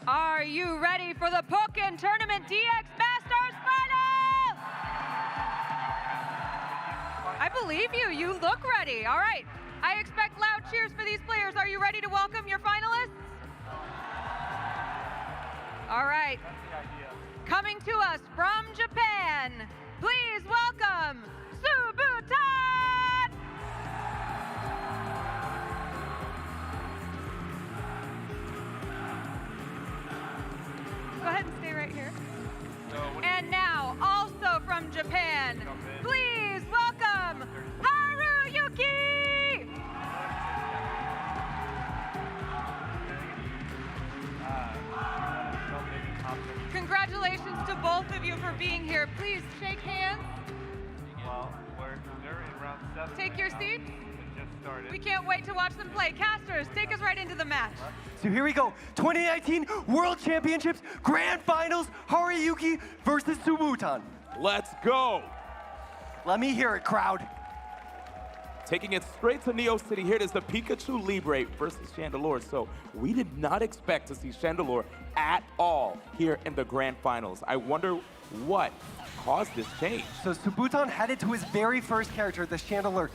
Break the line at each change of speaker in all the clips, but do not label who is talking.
Are you ready for the Pokkén Tournament DX Masters Finals? I believe you. You look ready. All right. I expect loud cheers for these players. Are you ready to welcome your finalists? All right. Coming to us from Japan, please welcome Subutan! Go ahead and stay right here. And now, also from Japan, please welcome Haruyuki! Congratulations to both of you for being here. Please shake hands.
Well, we're in round 7.
Take your seats.
It just started.
We can't wait to watch them play. Casters, take us right into the match.
So here we go. 2019 World Championships Grand Finals, Haruyuki versus Subutan.
Let's go.
Let me hear it, crowd.
Taking it straight to Neo City. Here it is, the Pikachu Libre versus Chandelure. So we did not expect to see Chandelure at all here in the Grand Finals. I wonder what caused this change.
So Subutan headed to his very first character, the Chandelure.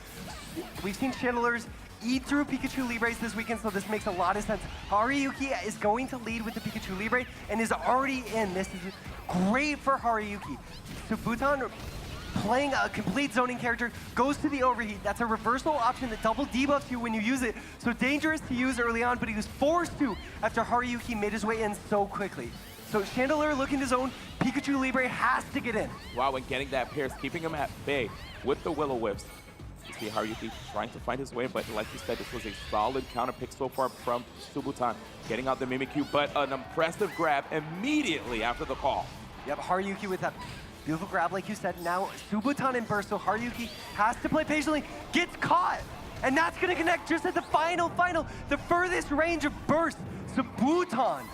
We've seen Chandelures eat through Pikachu Libres this weekend, so this makes a lot of sense. Haruyuki is going to lead with the Pikachu Libre and is already in. This is great for Haruyuki. Subutan, playing a complete zoning character, goes to the overheat. That's a reversal option that double debuffs you when you use it. So dangerous to use early on, but he was forced to after Haruyuki made his way in so quickly. So Chandelure looking to zone, Pikachu Libre has to get in.
Wow, and getting that Pierce, keeping him at bay with the Will-O-Wisps. You see Haruyuki trying to find his way, but like you said, this was a solid counter pick so far from Subutan. Getting out the Mimikyu, but an impressive grab immediately after the call.
Yep, Haruyuki with that beautiful grab, like you said. Now Subutan in burst, so Haruyuki has to play patiently, gets caught, and that's gonna connect just at the final, the furthest range of burst. Subutan,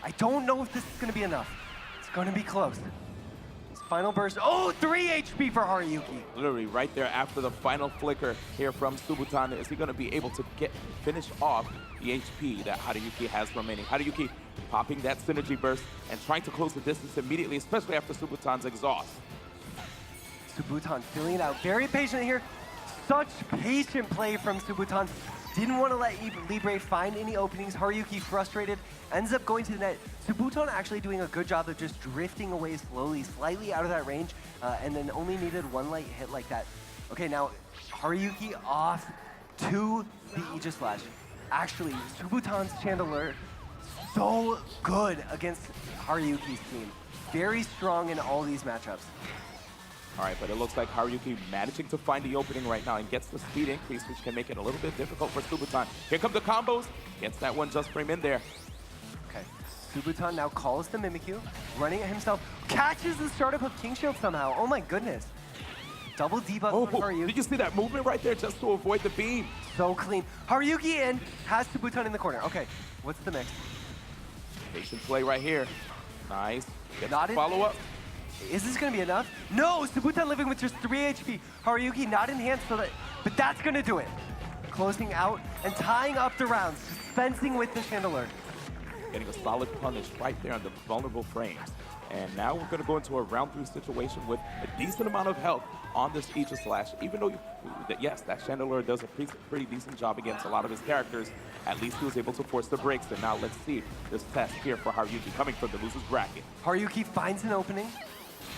I don't know if this is gonna be enough. It's gonna be close. His final burst, oh, 3 HP for Haruyuki.
Literally right there after the final flicker here from Subutan. Is he gonna be able to finish off the HP that Haruyuki has remaining? Haruyuki popping that synergy burst and trying to close the distance immediately, especially after Subutan's exhaust.
Subutan filling it out, very patient here. Such patient play from Subutan. Didn't want to let Libre find any openings. Haruyuki frustrated, ends up going to the net. Subutan actually doing a good job of just drifting away slowly, slightly out of that range, and then only needed one light hit like that. Okay, now Haruyuki off to the Aegis Slash. Actually, Subutan's Chandelure, so good against Haruyuki's team. Very strong in all these matchups.
All right, but it looks like Haruyuki managing to find the opening right now and gets the speed increase, which can make it a little bit difficult for Subutan. Here come the combos. Gets that one just frame in there.
Okay, Subutan now calls the Mimikyu, running it himself, catches the startup of King Shield somehow. Oh my goodness. Double debuff on Haruyuki.
Did you see that movement right there just to avoid the beam?
So clean. Haruyuki in, has Subutan in the corner. Okay, what's the mix?
Patient play right here. Nice. Gets
Not
the follow-up.
Is this gonna be enough? No, Subutan living with just 3 HP. Haruyuki not enhanced, but that's gonna do it. Closing out and tying up the rounds, dispensing with the Chandelure.
Getting a solid punish right there on the vulnerable frames. And now we're gonna go into a round 3 situation with a decent amount of health on this Aegis Slash. Even though, yes, that Chandelure does a pretty decent job against a lot of his characters, at least he was able to force the breaks. And now let's see this test here for Haruyuki coming from the loser's bracket.
Haruyuki finds an opening,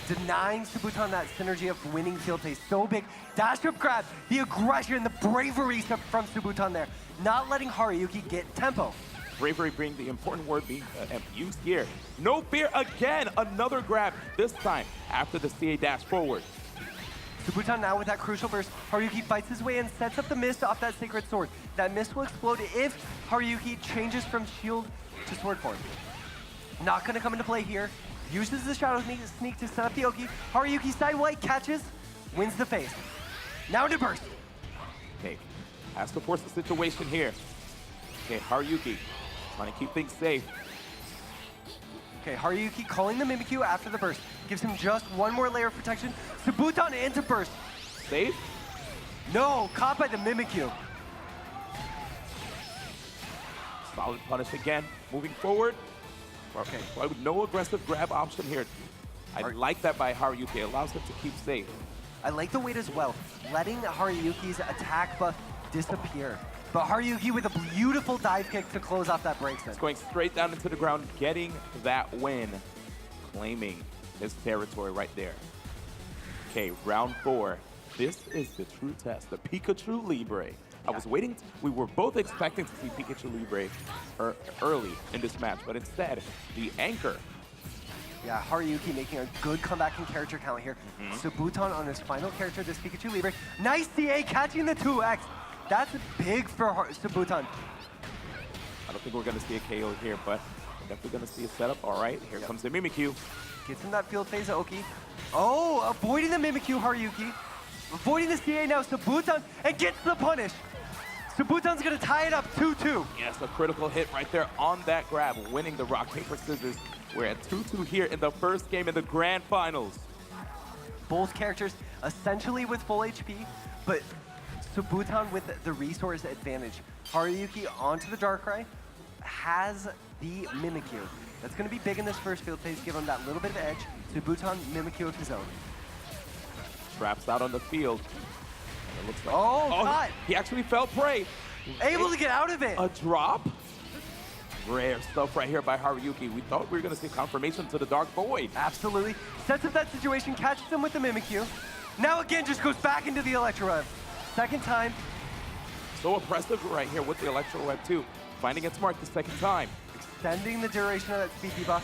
denying Subutan that synergy of winning field phase so big. Dash up grab, the aggression, the bravery from Subutan there, not letting Haruyuki get tempo.
Bravery being the important word being used here. No fear again, another grab, this time after the CA dash forward.
Subutan now with that crucial burst. Haruyuki fights his way and sets up the mist off that Sacred Sword. That mist will explode if Haruyuki changes from shield to sword form. Not gonna come into play here. Uses the Shadow Sneak to set up the Oki. Haruyuki side white catches, wins the face. Now to burst.
Okay, has to force the situation here. Okay, Haruyuki trying to keep things safe.
Okay, Haruyuki calling the Mimikyu after the burst. Gives him just one more layer of protection. Subutan into burst.
Safe?
No, caught by the Mimikyu.
Solid punish again, moving forward. Okay. Well, no aggressive grab option here. I like that by Haruki. It allows him to keep safe.
I like the wait as well, letting Haruyuki's attack buff disappear. But Haruki with a beautiful dive kick to close off that break set.
It's going straight down into the ground, getting that win, claiming his territory right there. Okay, round 4. This is the true test, the Pikachu Libre. I was waiting, we were both expecting to see Pikachu Libre early in this match, but instead, the anchor.
Yeah, Haruki making a good comeback in character count here. Subuton on his final character, this Pikachu Libre. Nice CA catching the 2X. That's big for Subuton.
I don't think we're going to see a KO here, but we're definitely going to see a setup. All right, here comes the Mimikyu.
Gets in that field phase of Oki. Oh, avoiding the Mimikyu, Haruki. Avoiding the CA now, Subuton, and gets the punish. Subuton's going to tie it up 2-2.
Yes, a critical hit right there on that grab, winning the rock, paper, scissors. We're at 2-2 here in the first game in the grand finals.
Both characters essentially with full HP, but Subuton with the resource advantage. Haruki onto the Darkrai, has the Mimikyu. That's going to be big in this first field phase, give him that little bit of edge. Subuton, Mimikyu of his own.
Traps out on the field. It looks like,
God.
He actually fell prey.
Able to get out of it.
A drop? Rare stuff right here by Haruki. We thought we were going to see confirmation to the Dark Void.
Absolutely. Sets up that situation, catches him with the Mimikyu. Now again, just goes back into the Electro Web. Second time.
So impressive right here with the Electro Web too. Finding its mark the second time.
Extending the duration of that speed debuff.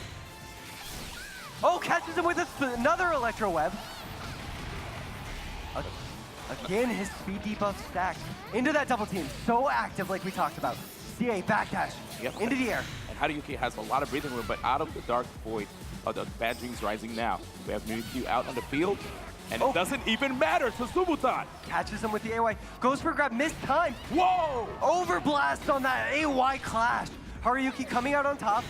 Oh, catches him with another Electro Web. Again, his speed debuff stacked. Into that double team. So active like we talked about. CA backdash.
Yep.
Into the air.
And Haruki has a lot of breathing room, but out of the Dark Void, the Bad Dreams Rising now. We have Mimikyu out on the field, and it doesn't even matter to Subuton.
Catches him with the AY. Goes for a grab, missed time.
Whoa!
Overblast on that AY clash. Haruki coming out on top.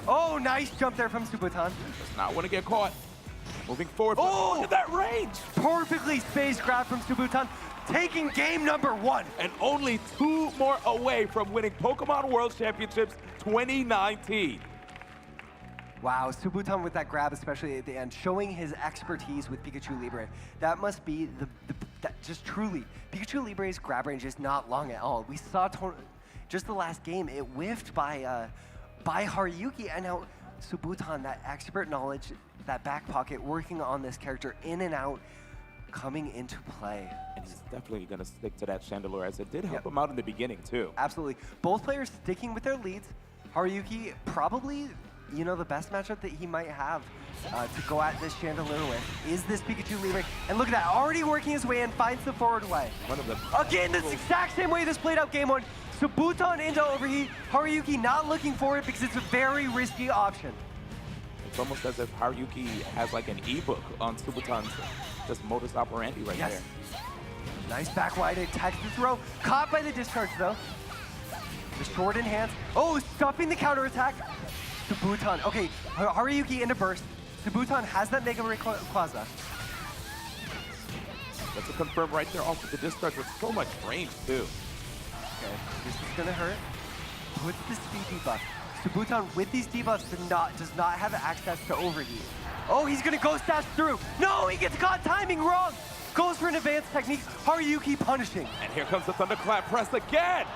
Oh, nice jump there from Subuton.
Does not want to get caught. Moving forward.
Oh!
Look at that range!
Perfectly spaced grab from Subuton. Taking game number 1.
And only 2 more away from winning Pokemon World Championships 2019.
Wow, Subuton with that grab, especially at the end, showing his expertise with Pikachu Libre. That must be just truly, Pikachu Libre's grab range is not long at all. We saw just the last game, it whiffed by Haruki, and now Subuton, that expert knowledge, that back pocket, working on this character in and out, coming into play.
And he's definitely going to stick to that Chandelure, as it did help him out in the beginning, too.
Absolutely. Both players sticking with their leads. Haruki, probably, you know, the best matchup that he might have to go at this Chandelure with is this Pikachu Libre. And look at that, already working his way in, finds the forward way.
One of the
Again, the exact same way this played out game 1. Subuton into overheat. Haruki not looking for it because it's a very risky option.
It's almost as if Haruki has like an ebook on Subuton's just modus operandi right there.
Nice back wide attack to throw. Caught by the discharge though. The short enhance. Oh, stopping the counter attack. Subuton. Okay, Haruki into burst. Subuton has that Mega Rayquaza.
That's a confirm right there off of the discharge with so much range too.
Okay, this is gonna hurt. Puts the speed debuff. Subuton with these debuffs does not have access to overheat. Oh, he's gonna Ghost Dash through. No, he gets caught timing wrong. Goes for an advanced technique. Haruki punishing.
And here comes the Thunderclap press again.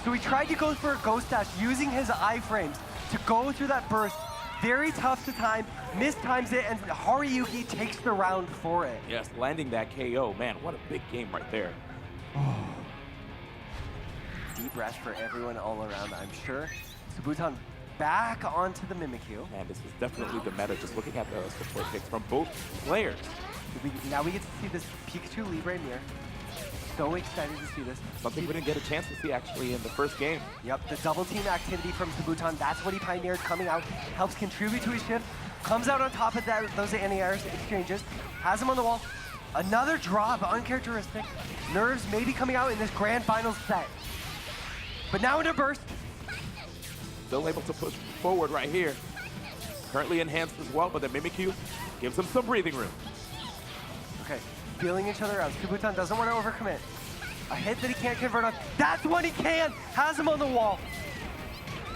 So he tried to go for a Ghost Dash using his iframes to go through that burst. Very tough to time, mistimes it, and Haruki takes the round for it.
Yes, landing that KO. Man, what a big game right there.
Deep breath for everyone all around, I'm sure. Subuton back onto the Mimikyu.
Man, this is definitely the meta, just looking at the support picks from both players.
Now we get to see this Pikachu Libre mirror. So excited to see this.
Something we didn't get a chance to see actually in the first game.
Yep, the double team activity from Subuton, that's what he pioneered coming out. Helps contribute to his shift. Comes out on top of those anti-airs exchanges. Has him on the wall. Another drop, uncharacteristic. Nerves maybe coming out in this grand finals set. But now into burst.
Still able to push forward right here. Currently enhanced as well, but the Mimikyu gives him some breathing room.
Okay, feeling each other out. Subuton doesn't want to overcommit. A hit that he can't convert on. That's when he can! Has him on the wall.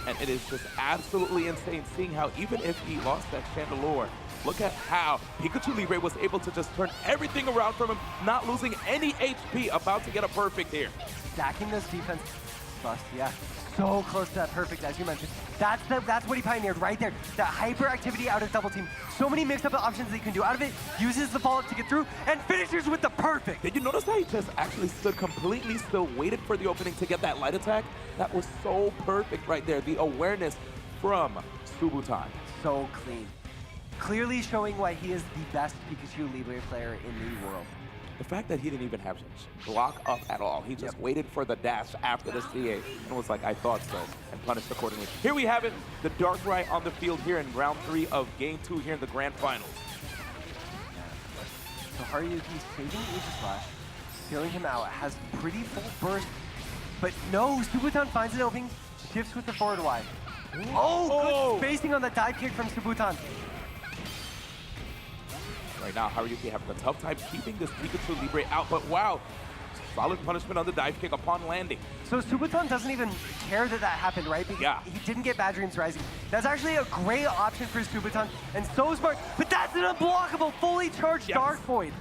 and it is just absolutely insane seeing how even if he lost that Chandelure, look at how Pikachu Libre was able to just turn everything around from him, not losing any HP, about to get a perfect here.
Stacking those defense buffs, yeah. So close to that perfect, as you mentioned. That's what he pioneered right there. That hyperactivity out of double team. So many mix-up options that he can do out of it. Uses the follow-up to get through, and finishes with the perfect.
Did you notice how he just actually stood completely still, waited for the opening to get that light attack? That was so perfect right there. The awareness from Subutan.
So clean. Clearly showing why he is the best Pikachu Libre player in the world.
The fact that he didn't even have block up at all. He just waited for the dash after the CA and was like, I thought so, and punished accordingly. Here we have it, the Darkrai on the field here in round 3 of game 2 here in the grand finals.
So Haruki saving Aegislash, filling him out, has pretty full burst, but no, Subutan finds an opening, shifts with the forward Y. Oh, good spacing on the dive kick from Subutan.
Right now, Haruki having a tough time keeping this Pikachu Libre out, but wow, solid punishment on the dive kick upon landing.
So Subutan doesn't even care that happened, right? Because he didn't get Bad Dreams Rising. That's actually a great option for Subutan, and so smart, but that's an unblockable, fully charged Dark Void.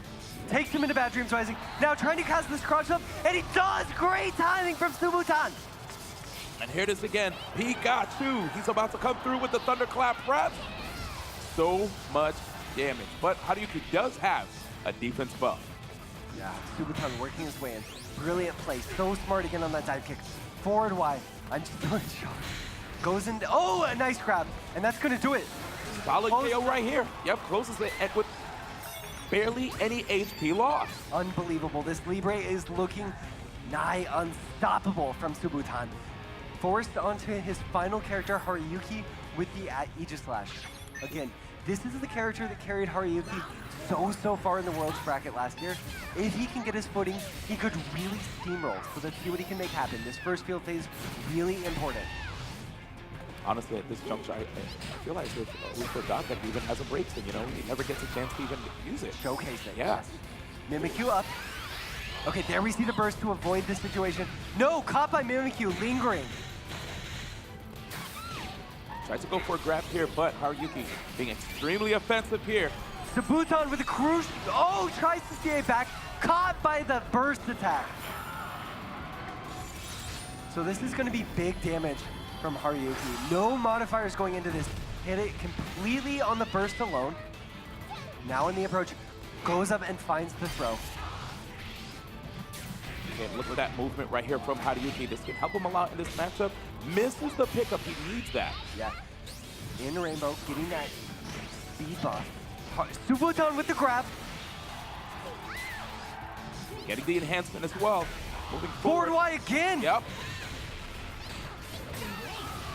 Takes him into Bad Dreams Rising. Now trying to cast this Crotch Up, and he does! Great timing from Subutan!
And here it is again, Pikachu. He's about to come through with the Thunderclap Prep. So much damage, but Haruki does have a defense buff.
Yeah, Subutan working his way in. Brilliant play, so smart again on that dive kick. Forward Y, I'm just so in shock. Goes into, oh, a nice grab, and that's gonna do it.
Solid KO right here. Yep, closes it, and with barely any HP loss.
Unbelievable, this Libre is looking nigh unstoppable from Subutan. Forced onto his final character, Haruki, with the Aegislash. Again, this is the character that carried Haruki so far in the Worlds bracket last year. If he can get his footing, he could really steamroll. So let's see what he can make happen. This first field phase, really important.
Honestly, at this juncture, I feel like we forgot that he even has a break thing, you know? He never gets a chance to even use it.
Showcase it,
yeah.
Yes. Mimikyu up. Okay, there we see the burst to avoid this situation. No, caught by Mimikyu, lingering.
Tries to go for a grab here, but Haruki being extremely offensive here.
Subutan with a crucial, tries to CA back, caught by the burst attack. So this is gonna be big damage from Haruki. No modifiers going into this. Hit it completely on the burst alone. Now in the approach, goes up and finds the throw.
And look at that movement right here from Haruki. This can help him a lot in this matchup. Misses the pickup, he needs that.
Yeah, in Rainbow, getting that speed buff. Subutan with the grab.
Getting the enhancement as well. Moving
Forward
forward.
Y again.
Yep.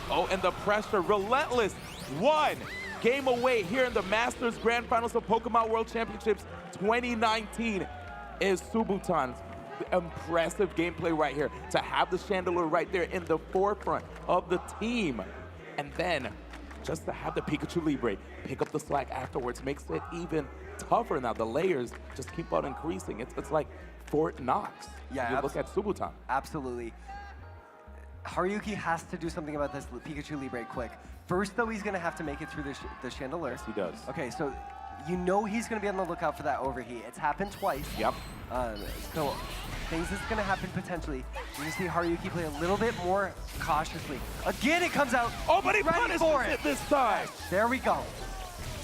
Oh, and the pressure, relentless. One game away here in the Masters Grand Finals of Pokemon World Championships 2019 is Subutan's impressive gameplay right here. To have the Chandelure right there in the forefront of the team. And then just to have the Pikachu Libre pick up the slack afterwards makes it even tougher now. The layers just keep on increasing. It's like Fort Knox.
Yeah,
you look at Subutan.
Absolutely. Haruki has to do something about this Pikachu Libre quick. First, though, he's going to have to make it through the Chandelure.
Yes, he does.
Okay, so you know he's going to be on the lookout for that overheat. It's happened twice.
Yep.
So things is going to happen potentially. You're going to see Haruki play a little bit more cautiously. Again, it comes out.
Oh, but he
ready
punishes
for
it this time.
There we go.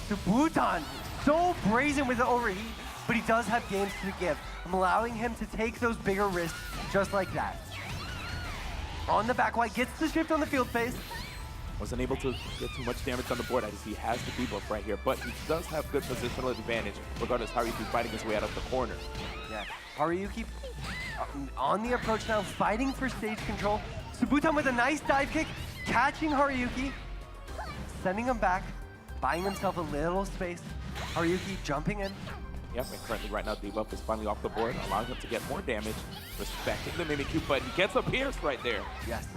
Subutan, so brazen with the overheat, but he does have games to give. I'm allowing him to take those bigger risks just like that. On the back Y, gets the shift on the field phase.
Wasn't able to get too much damage on the board as he has the debuff right here, but he does have good positional advantage regardless Haruki fighting his way out of the corner.
Yeah, Haruki on the approach now, fighting for stage control. Subutan with a nice dive kick, catching Haruki, sending him back, buying himself a little space. Haruki jumping in.
Yep, and currently right now debuff is finally off the board, allowing him to get more damage, respecting the Mimikyu, but he gets a pierce right there.
Yes.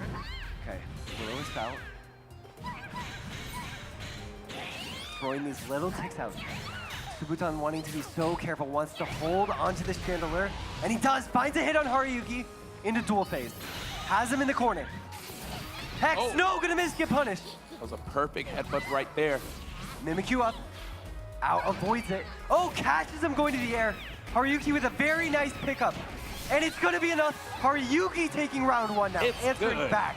Okay, Willow is out. Throwing these little ticks out. Subutan wanting to be so careful, wants to hold onto this Chandelure, and he does, finds a hit on Haruki into dual phase. Has him in the corner. Hex,
Oh.
no, gonna miss, get punished.
That was a perfect headbutt right there.
Mimikyu up. Out, avoids it. Oh, catches him going to the air. Haruki with a very nice pickup. And it's gonna be enough. Haruki taking round 1 now,
It's
answering
good.
back.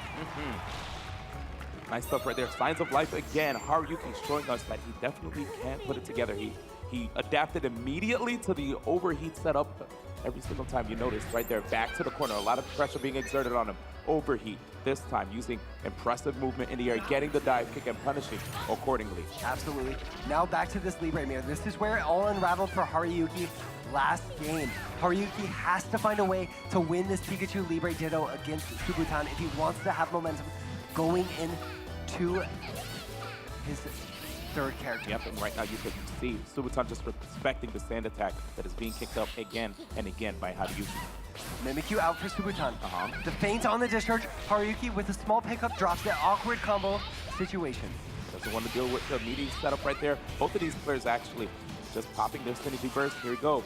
Nice stuff right there. Signs of life again. Haruki showing us that he definitely can put it together. He adapted immediately to the overheat setup. Every single time you notice right there, back to the corner. A lot of pressure being exerted on him. Overheat this time, using impressive movement in the air, getting the dive kick and punishing accordingly.
Absolutely. Now back to this Libre mirror. This is where it all unraveled for Haruki last game. Haruki has to find a way to win this Pikachu Libre Ditto against Subutan if he wants to have momentum going into his third character.
Yep, and right now you can see Subutan just respecting the sand attack that is being kicked up again and again by Haruki.
Mimikyu out for Subutan. The feint on the discharge. Haruki with a small pickup drops the awkward combo situation.
Doesn't want to deal with the meeting setup right there. Both of these players actually just popping their Synergy Burst. Here we go.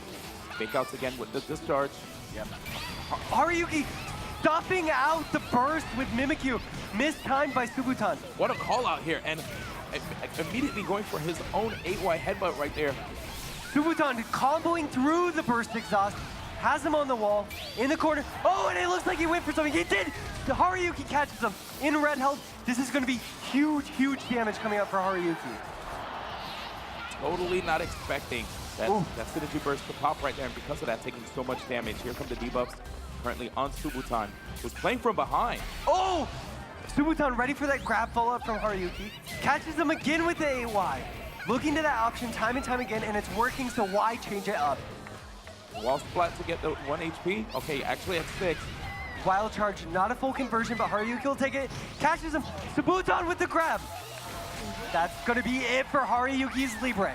Fake outs again with the discharge.
Yep. Haruki stuffing out the burst with Mimikyu. Mistimed by Subutan.
What a call out here, and immediately going for his own 8Y headbutt right there.
Subutan comboing through the burst exhaust. Has him on the wall, in the corner. Oh, and it looks like he went for something. He did! The Haruki catches him in red health. This is going to be huge, huge damage coming up for Haruki.
Totally not expecting that Synergy Burst to pop right there, and because of that, taking so much damage. Here come the debuffs currently on Subutan, who's playing from behind.
Oh! Subutan ready for that grab follow-up from Haruki. Catches him again with the 8Y. Looking to that option time and time again, and it's working, so why change it up?
Wall splat to get the 1 HP. Okay, actually at 6.
Wild charge, not a full conversion, but Haruki will take it. Catches him. Subutan with the grab. That's going to be it for Haruki's Libre.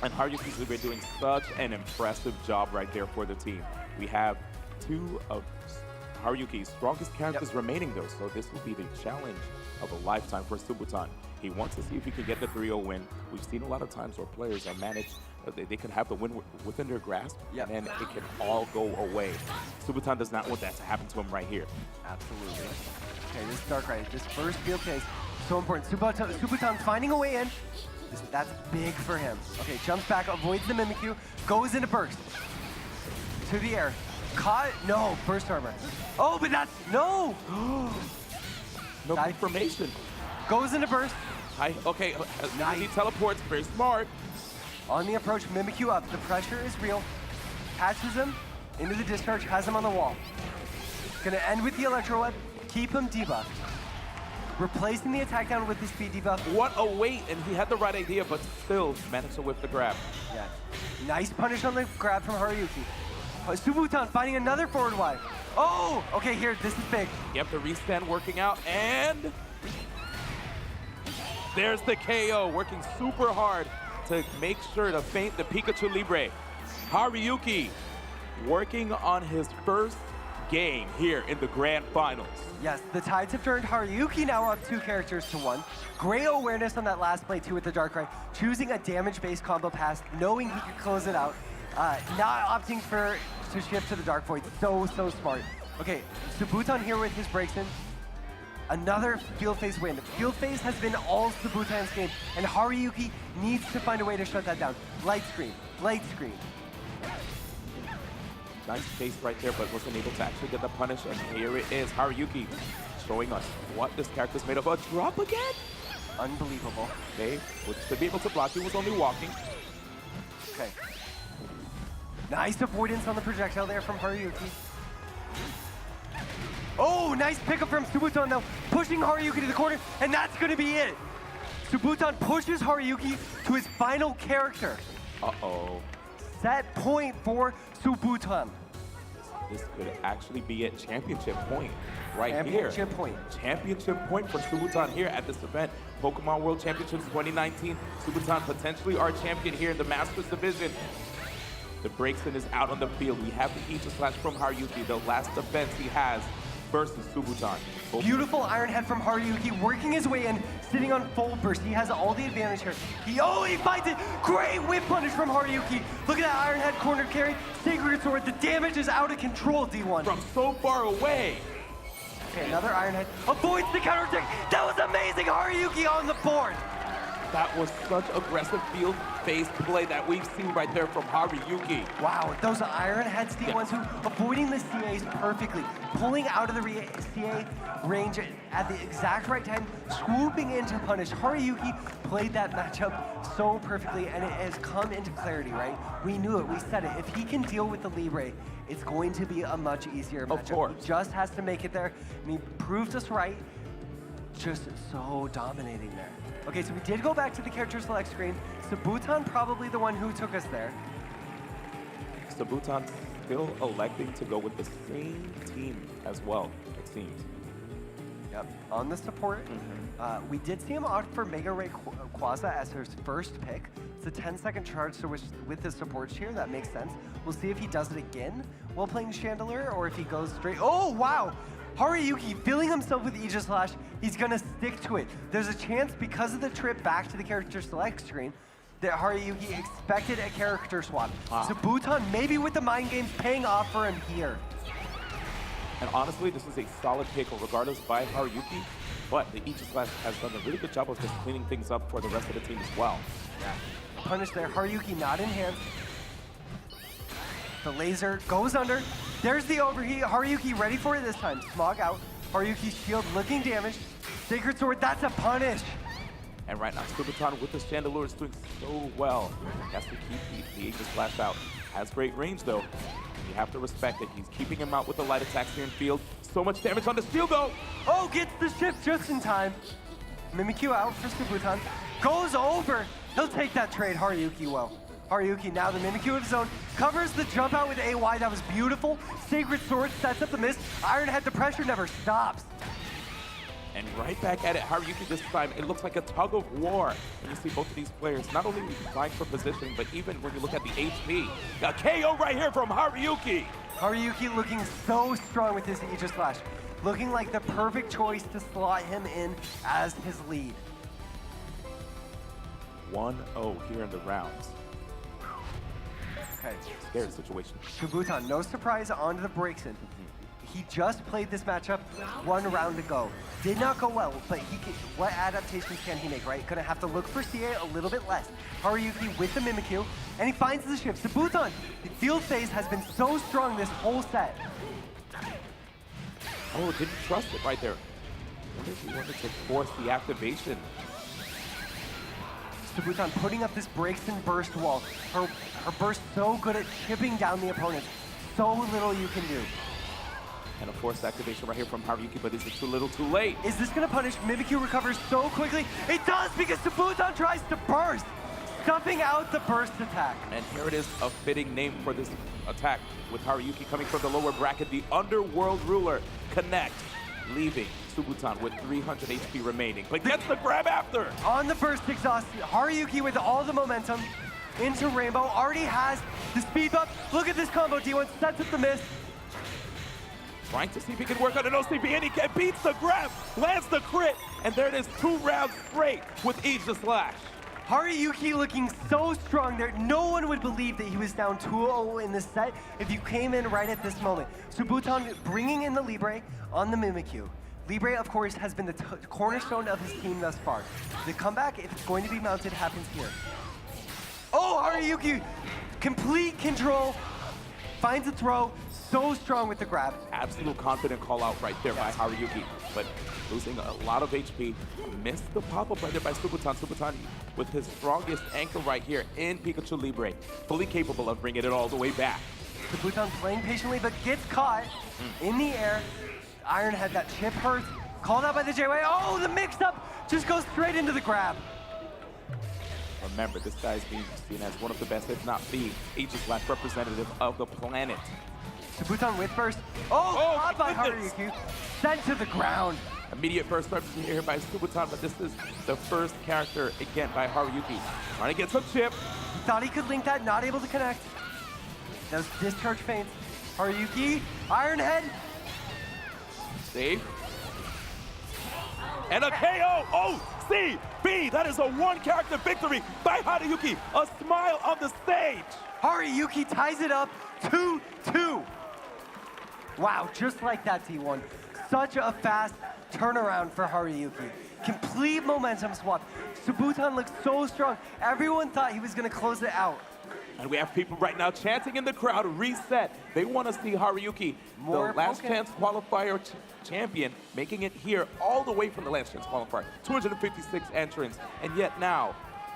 And Haruki's Libre doing such an impressive job right there for the team. We have 2 of Haruki's strongest characters remaining though, so this will be the challenge of a lifetime for Subutan. He wants to see if he can get the 3-0 win. We've seen a lot of times where players are managed, they can have the win within their grasp, and then it can all go away. Subutan does not want that to happen to him right here.
Absolutely. Okay, this Darkrai, this first field case, so important. Subutan finding a way in. That's big for him. Okay, jumps back, avoids the Mimikyu, goes into burst. To the air. Caught, no, burst armor. Oh, but that's, no!
No confirmation.
Goes into burst.
Okay,
Nice.
he teleports, very smart.
On the approach, Mimikyu up. The pressure is real. Catches him into the discharge, has him on the wall. Gonna end with the Electro Web, keep him debuffed. Replacing the attack down with the speed debuff.
What a wait, and he had the right idea, but still managed to whip the grab.
Yeah. Nice punish on the grab from Haruki. Subutan finding another forward Y. Oh! Okay, here, this is big.
Yep, the restand working out, and there's the KO, working super hard to make sure to feint the Pikachu Libre. Haruki working on his first game here in the grand finals.
Yes, the tides have turned. Haruki now up 2 characters to 1. Great awareness on that last play too with the Darkrai. Choosing a damage-based combo pass, knowing he could close it out. Not opting to shift to the Dark Void. So smart. Okay, Subutan here with his breaks in. Another field phase win. Field phase has been all Subutan's game, and Haruki needs to find a way to shut that down. Light screen, light screen.
Nice chase right there, but wasn't able to actually get the punish, and here it is, Haruki showing us what this character's made of. A drop again?
Unbelievable.
Okay, to be able to block, he was only walking.
Okay. Nice avoidance on the projectile there from Haruki. Oh, nice pickup from Subutan now, pushing Haruki to the corner, and that's gonna be it. Subutan pushes Haruki to his final character.
Uh-oh.
Set point for Subutan.
This could actually be a championship point right
Championship
here.
point.
Championship point for Subutan here at this event. Pokemon World Championships 2019. Subutan potentially our champion here in the Masters Division. The Breakson is out on the field. We have the Aegis Slash from Haruki, the last defense he has versus Subutan.
Beautiful Iron Head from Haruki, working his way in, sitting on full burst. He has all the advantage here. He finds it. Great whip punish from Haruki. Look at that Iron Head corner carry. Sacred Sword, the damage is out of control, D1.
From so far away.
Okay, another Iron Head. Avoids the counter attack. That was amazing. Haruyuki on the board.
That was such aggressive field-based play that we've seen right there from Haruyuki.
Wow, those Iron Heads, the ones who avoiding the CAs perfectly, pulling out of the CA range at the exact right time, swooping in to punish. Haruyuki played that matchup so perfectly, and it has come into clarity, right? We knew it, we said it. If he can deal with the Libre, it's going to be a much easier matchup.
Of course.
He just has to make it there, and he proved us right. Just so dominating there. Okay, so we did go back to the character select screen. Sabuton probably the one who took us there.
Sabuton still electing to go with the same team as well, it seems.
Yep, on the support. We did see him opt for Mega Ray Quaza as his first pick. It's a 10-second charge, so with his support here, that makes sense. We'll see if he does it again while playing Chandelier, or if he goes straight. Oh, wow! Haruyuki filling himself with Aegis Slash, he's gonna stick to it. There's a chance, because of the trip back to the character select screen, that Haruyuki expected a character swap. Sabuton, maybe with the mind games, paying off for him here.
And honestly, this is a solid pick regardless by Haruyuki, but the Aegis Slash has done a really good job of just cleaning things up for the rest of the team as well.
Yeah. Punish there, Haruyuki not in hand. The laser goes under. There's the overheat. Haruyuki ready for it this time. Smog out. Haruyuki's shield looking damaged. Sacred Sword, that's a punish.
And right now, Sabuton with the Chandelier is doing so well. He has to keep the Aegis Slash out. Has great range though. You have to respect it. He's keeping him out with the light attacks here in field. So much damage on the shield though.
Oh, gets the shift just in time. Mimikyu out for Sabuton. Goes over. He'll take that trade, Haruyuki will. Haruyuki now the Mimikyu of his own. Covers the jump out with AY. That was beautiful. Sacred Sword sets up the miss. Iron Head, the pressure never stops.
And right back at it, Haruyuki this time, it looks like a tug of war. And you see both of these players not only vying for positioning, but even when you look at the HP. A KO right here from Haruyuki.
Haruyuki looking so strong with his Aegis Slash. Looking like the perfect choice to slot him in as his lead.
1-0 here in the rounds.
Okay.
Scary situation.
Sabuton, no surprise, onto the breaks in. He just played this matchup 1 round ago. Did not go well, but what adaptations can he make, right? Gonna have to look for CA a little bit less. Haruyuki with the Mimikyu, and he finds the shift. Sabuton, the field phase has been so strong this whole set.
Oh, didn't trust it right there. I wonder if he wanted to force the activation.
Sabuton putting up this breaks and burst wall. Her burst so good at chipping down the opponent. So little you can do.
And a forced activation right here from Haruyuki, but is it too little too late?
Is this gonna punish? Mimikyu recovers so quickly. It does, because Sabuton tries to burst, stuffing out the burst attack.
And here it is, a fitting name for this attack with Haruyuki coming from the lower bracket. The Underworld Ruler connects, leaving Sabuton with 300 HP remaining, but gets the grab after.
On the burst exhaust, Haruyuki with all the momentum into Rainbow, already has the speed buff. Look at this combo, D1 sets up the miss.
Trying to see if he can work on an OCP, and he beats the grab, lands the crit, and there it is, 2 rounds straight with Aegis Slash.
Haruyuki looking so strong there. No one would believe that he was down 2-0 in this set if you came in right at this moment. Sabuton bringing in the Libre on the Mimikyu. Libre, of course, has been the cornerstone of his team thus far. The comeback, if it's going to be mounted, happens here. Oh, Haruyuki, complete control, finds a throw, so strong with the grab.
Absolute confident call out right there by Haruyuki, but losing a lot of HP. Missed the pop-up right there by Sabuton. Sabuton with his strongest anchor right here in Pikachu Libre, fully capable of bringing it all the way back.
Sabuton playing patiently, but gets caught in the air. Iron Head, that chip hurts. Called out by the J-Way. Oh, the mix-up just goes straight into the grab.
Remember, this guy is being seen as one of the best, if not the Aegis Slash representative of the planet.
Sabuton with burst. Oh, caught by Haruyuki. Sent to the ground.
Immediate burst starts here by Sabuton, but this is the first character, again, by Haruyuki. Trying to get some chip.
He thought he could link that, not able to connect. Those discharge feints. Haruyuki, Iron Head.
Save. And a KO. Oh, C, B. That is a 1-character victory by Haruyuki. A smile on the stage.
Haruyuki ties it up 2-2. Wow, just like that, T1. such a fast turnaround for Haruyuki. Complete momentum swap. Subutan looks so strong. Everyone thought he was going to close it out.
And we have people right now chanting in the crowd, reset. They want to see Haruyuki, the last chance qualifier champion, making it here all the way from the last chance qualifier. 256 entrants, and yet now,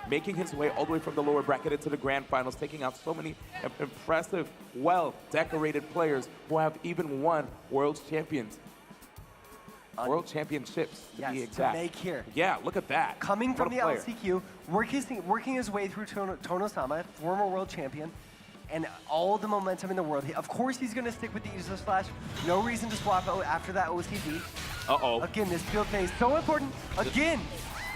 making his way all the way from the lower bracket into the grand finals, taking out so many impressive, well-decorated players who have even won world championships, to be exact.
To make here.
Yeah, look at that.
Coming from the
player.
LCQ, working his way through Tono-sama, former world champion, and all the momentum in the world. Of course, he's going to stick with the Aegis Slash. No reason to swap out after that OCD.
Uh-oh.
Again, this field phase so important. Again.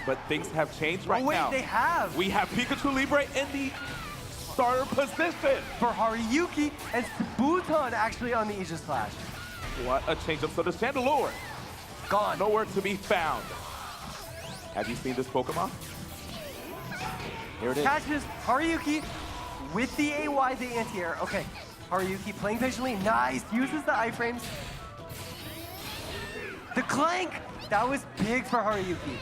But things have changed right now.
Oh, wait, they have.
We have Pikachu Libre in the starter position.
For Haruyuki and Subutan actually on the Aegis Slash.
What a change-up. So the Chandelure,
gone.
Nowhere to be found. Have you seen this Pokemon? Here it is.
Catches Haruyuki with the AY, the anti-air. Okay, Haruyuki playing patiently. Nice, uses the iframes. The clank, that was big for Haruyuki.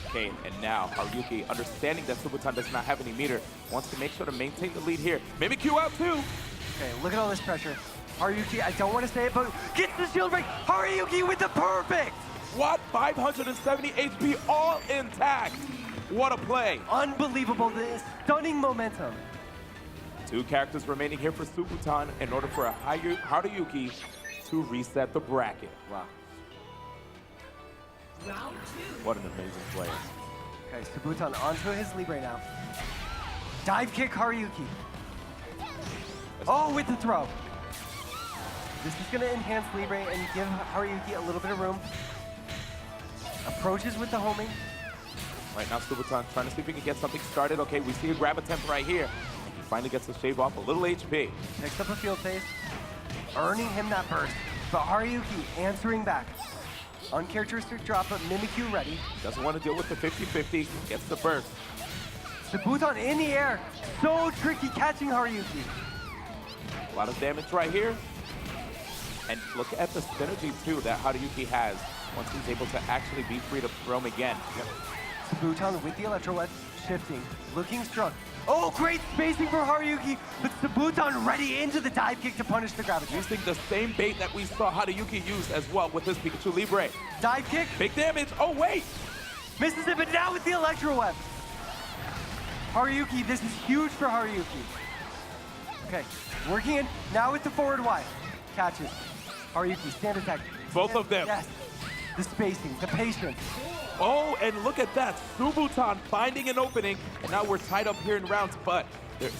Okay, and now Haruyuki, understanding that Subutan does not have any meter, wants to make sure to maintain the lead here. Mimikyu out too.
Okay, look at all this pressure. Haruyuki, I don't want to say it, but gets the shield break. Haruyuki with the perfect.
What? 570 HP all intact. What a play.
Unbelievable, this stunning momentum.
2 characters remaining here for Subutan in order for a Haruyuki to reset the bracket.
Wow.
What an amazing player.
Okay, Subutan onto his Libre now. Dive kick Haruyuki. Oh, with the throw. This is going to enhance Libre and give Haruyuki a little bit of room. Approaches with the homing.
Right now, Subutan trying to see if he can get something started. Okay, we see a grab attempt right here. He finally gets to shave off a little HP.
Picks up a field phase, earning him that burst. But Haruyuki answering back. Uncharacteristic drop, but Mimikyu ready.
Doesn't want to deal with the 50-50, gets the burst.
Subutan in the air, so tricky catching Haruyuki.
A lot of damage right here. And look at the synergy too that Haruyuki has once he's able to actually be free to roam again.
Yep. Subutan with the Electro Wedge, shifting, looking strong. Oh, great spacing for Haruyuki, but Subutan ready into the dive kick to punish the gravity.
Using the same bait that we saw Haruyuki use as well with his Pikachu Libre.
Dive kick.
Big damage. Oh, wait.
Misses it, but now with the Electro Web. Haruyuki, this is huge for Haruyuki. Okay, working in, now with the forward Y. Catches. Haruyuki, stand attack.
Both of them.
Yes. The spacing, the patience.
Oh, and look at that. Subutan finding an opening, and now we're tied up here in rounds, but there's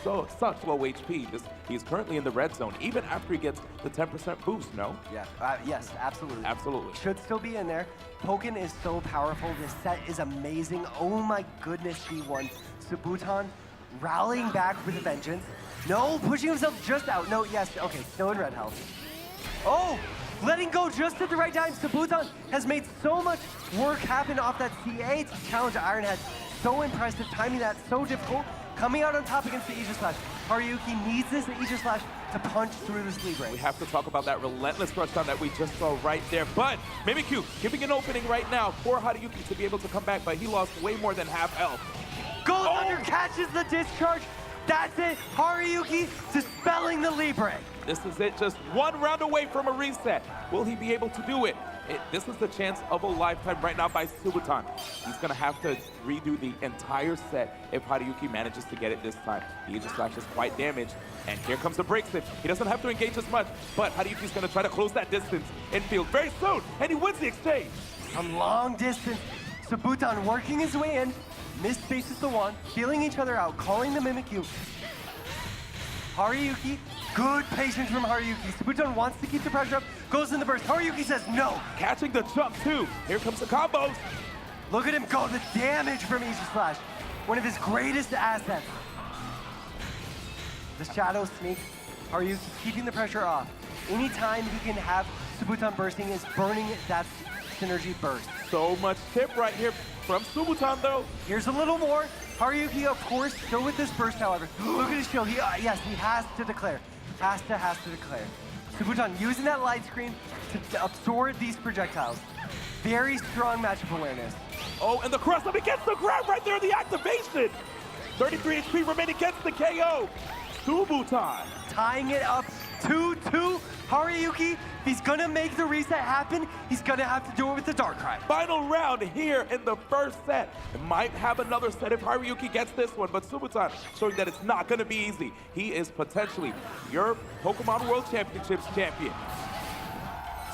such low HP. He's currently in the red zone, even after he gets the 10% boost, no?
Yeah, yes, absolutely.
Absolutely.
Should still be in there. Pokkén is so powerful. This set is amazing. Oh my goodness, G1. Subutan rallying back with a vengeance. No, pushing himself just out. No, yes, okay, still in red health. Oh, letting go just at the right time. Subutan has made so much work happen off that CA to challenge Ironhead. So impressive, timing that so difficult. Coming out on top against the Aegis Slash. Haruyuki needs this Aegis Slash to punch through this Libre.
We have to talk about that relentless rush down that we just saw right there. But Mimikyu giving an opening right now for Haruyuki to be able to come back, but he lost way more than half health.
Goes under, catches the discharge. That's it. Haruyuki dispelling the Libre.
This is it, just one round away from a reset. Will he be able to do it? This is the chance of a lifetime right now by Subutan. He's gonna have to redo the entire set if Haruyuki manages to get it this time. The Aegis Slash is quite damaged, and here comes the breaks it. He doesn't have to engage as much, but Haruyuki's gonna try to close that distance infield very soon, and he wins the exchange.
From long distance, Subutan working his way in, misspaces the one, feeling each other out, calling the Mimikyu. Haruyuki, good patience from Haruyuki. Subutan wants to keep the pressure up, goes in the burst. Haruyuki says no.
Catching the jump too. Here comes the combos.
Look at him go, the damage from Aegis Slash. One of his greatest assets. The Shadow Sneak, Haruyuki keeping the pressure off. Anytime he can have Subutan bursting is burning that synergy burst.
So much tip right here from Subutan though.
Here's a little more. Haruyuki, of course, still with this burst, however. Look at his shield. Yes, he has to declare. Has to declare. Subutan using that light screen to absorb these projectiles. Very strong matchup awareness.
Oh, and the cross up against the grab right there, the activation. 33 HP remaining against the KO. Subutan.
Tying it up 2-2. Haruyuki, if he's gonna make the reset happen, he's gonna have to do it with the Darkrai.
Final round here in the first set. It might have another set if Haruyuki gets this one, but Subutan showing that it's not gonna be easy. He is potentially your Pokemon World Championships champion.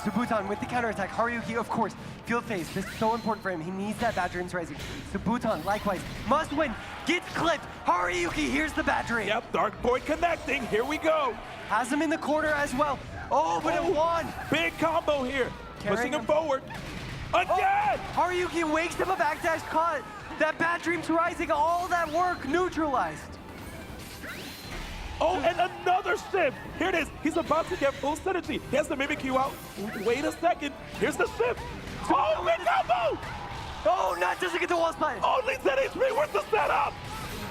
Subutan with the counterattack. Haruyuki, of course, field phase. This is so important for him. He needs that Bad Dreams Rising. Subutan, likewise, must win. Gets clipped. Haruyuki, here's the Bad Dream.
Yep, Dark Boy connecting. Here we go.
Has him in the corner as well. Oh, but it won.
Big combo here.
Carrying
Pushing him
him
forward. Again!
Haruyuki wakes him a backdash caught. That Bad Dreams Rising, all that work neutralized.
Oh, and another shift. Here it is. He's about to get full synergy. He has the Mimic you out. Wait a second. Here's the shift. Oh, big combo!
Oh, Nut doesn't get the wall spot.
Only 10 HP. Where's the setup?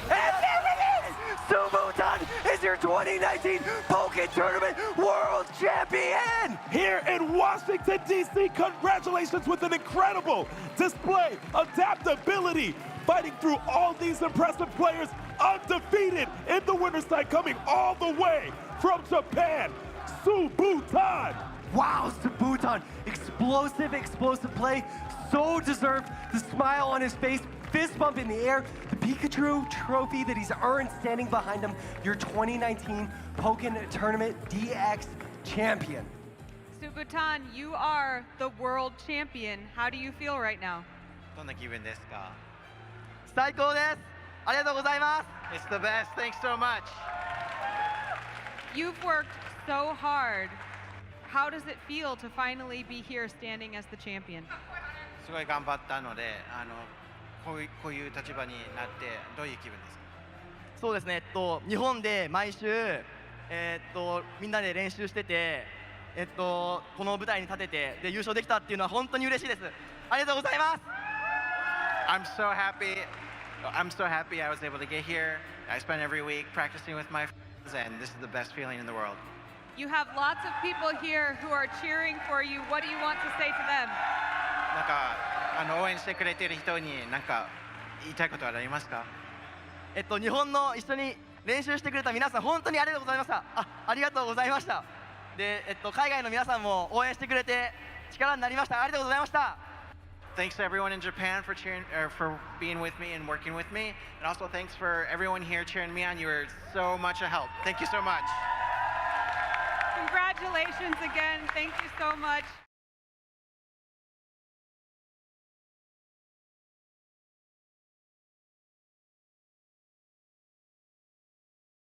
And there it is! Subutan is your 2019 Pokkén Tournament World Champion!
Here in Washington, D.C., congratulations with an incredible display, adaptability, fighting through all these impressive players, undefeated in the winner's side, coming all the way from Japan, Subutan.
Wow, Subutan, explosive play, so deserved. The smile on his face, fist bump in the air, the Pikachu trophy that he's earned standing behind him, your 2019 Pokkén Tournament DX champion.
Subutan, you are the world champion. How do you feel right now?
どんな気分ですか?
最高です。ありがとうございます。
It's the best. Thanks so much.
You've worked so hard. How does it feel to finally be here standing as the champion?
すごい頑張ったので、こういう立場になってどういう気分ですか?
そうですね。日本で毎週みんなで練習してて、この舞台に立ててで優勝できたっていうのは本当に嬉しいです。ありがとうございます。
I'm so happy. I'm so happy I was able to get here. I spend every week practicing with my friends, and this is the best feeling in the world.
You have lots of people here who are cheering for you. What do you want to say to them?
なんか応援してくれてる人に何か言いたいことはありますか?
日本の一緒に練習してくれた皆さん本当にありがとうございました。ありがとうございました。で、海外の皆さんも応援してくれて力になりました。ありがとうございました。
Thanks to everyone in Japan for cheering, for being with me and working with me, and also thanks for everyone here cheering me on. You were so much a help. Thank you so much.
Congratulations again. Thank you so much.